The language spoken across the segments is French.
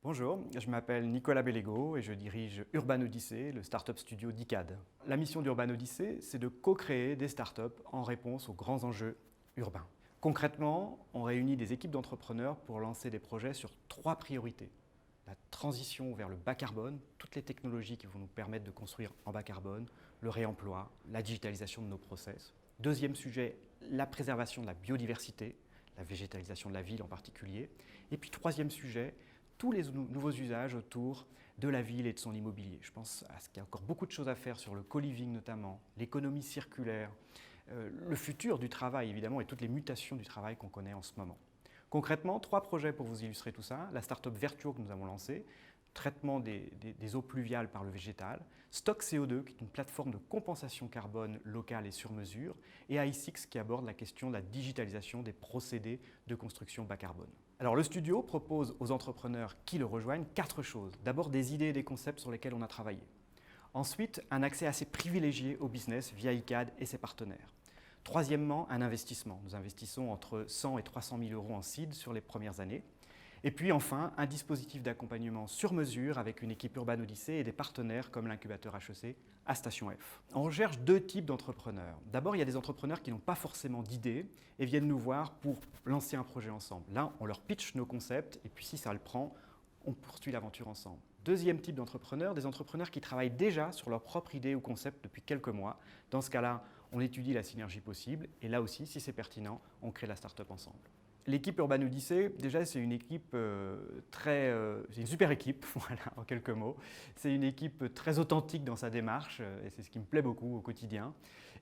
Bonjour, je m'appelle Nicolas Bellego et je dirige Urban Odyssey, le startup studio d'ICAD. La mission d'Urban Odyssey, c'est de co-créer des startups en réponse aux grands enjeux urbains. Concrètement, on réunit des équipes d'entrepreneurs pour lancer des projets sur 3 priorités. La transition vers le bas carbone, toutes les technologies qui vont nous permettre de construire en bas carbone, le réemploi, la digitalisation de nos process. Deuxième sujet, la préservation de la biodiversité, la végétalisation de la ville en particulier. Et puis troisième sujet, tous les nouveaux usages autour de la ville et de son immobilier. Je pense à ce qu'il y a encore beaucoup de choses à faire sur le co-living notamment, l'économie circulaire, le futur du travail évidemment et toutes les mutations du travail qu'on connaît en ce moment. Concrètement, 3 projets pour vous illustrer tout ça. La start-up Vertuo que nous avons lancée, traitement des eaux pluviales par le végétal, Stock CO2 qui est une plateforme de compensation carbone locale et sur mesure, et i6 qui aborde la question de la digitalisation des procédés de construction bas carbone. Alors le studio propose aux entrepreneurs qui le rejoignent 4 choses. D'abord des idées et des concepts sur lesquels on a travaillé. Ensuite, un accès assez privilégié au business via ICAD et ses partenaires. Troisièmement, un investissement. Nous investissons entre 100 et 300 000 euros en seed sur les premières années. Et puis enfin, un dispositif d'accompagnement sur mesure avec une équipe Urban Odyssey et des partenaires comme l'incubateur HEC à Station F. On recherche 2 types d'entrepreneurs. D'abord, il y a des entrepreneurs qui n'ont pas forcément d'idées et viennent nous voir pour lancer un projet ensemble. Là, on leur pitch nos concepts et puis si ça le prend, on poursuit l'aventure ensemble. Deuxième type d'entrepreneurs, des entrepreneurs qui travaillent déjà sur leur propre idée ou concept depuis quelques mois. Dans ce cas-là, on étudie la synergie possible et là aussi, si c'est pertinent, on crée la start-up ensemble. L'équipe Urban Odyssey, déjà, c'est une équipe c'est une super équipe, voilà, en quelques mots. C'est une équipe très authentique dans sa démarche et c'est ce qui me plaît beaucoup au quotidien.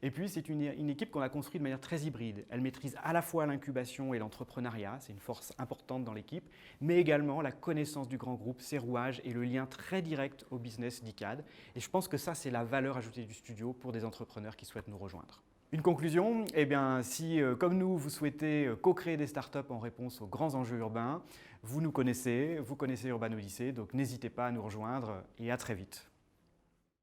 Et puis, c'est une équipe qu'on a construite de manière très hybride. Elle maîtrise à la fois l'incubation et l'entrepreneuriat, c'est une force importante dans l'équipe, mais également la connaissance du grand groupe, ses rouages et le lien très direct au business d'ICAD. Et je pense que ça, c'est la valeur ajoutée du studio pour des entrepreneurs qui souhaitent nous rejoindre. Une conclusion, eh bien, si comme nous, vous souhaitez co-créer des startups en réponse aux grands enjeux urbains, vous connaissez Urban Odyssey, donc n'hésitez pas à nous rejoindre et à très vite.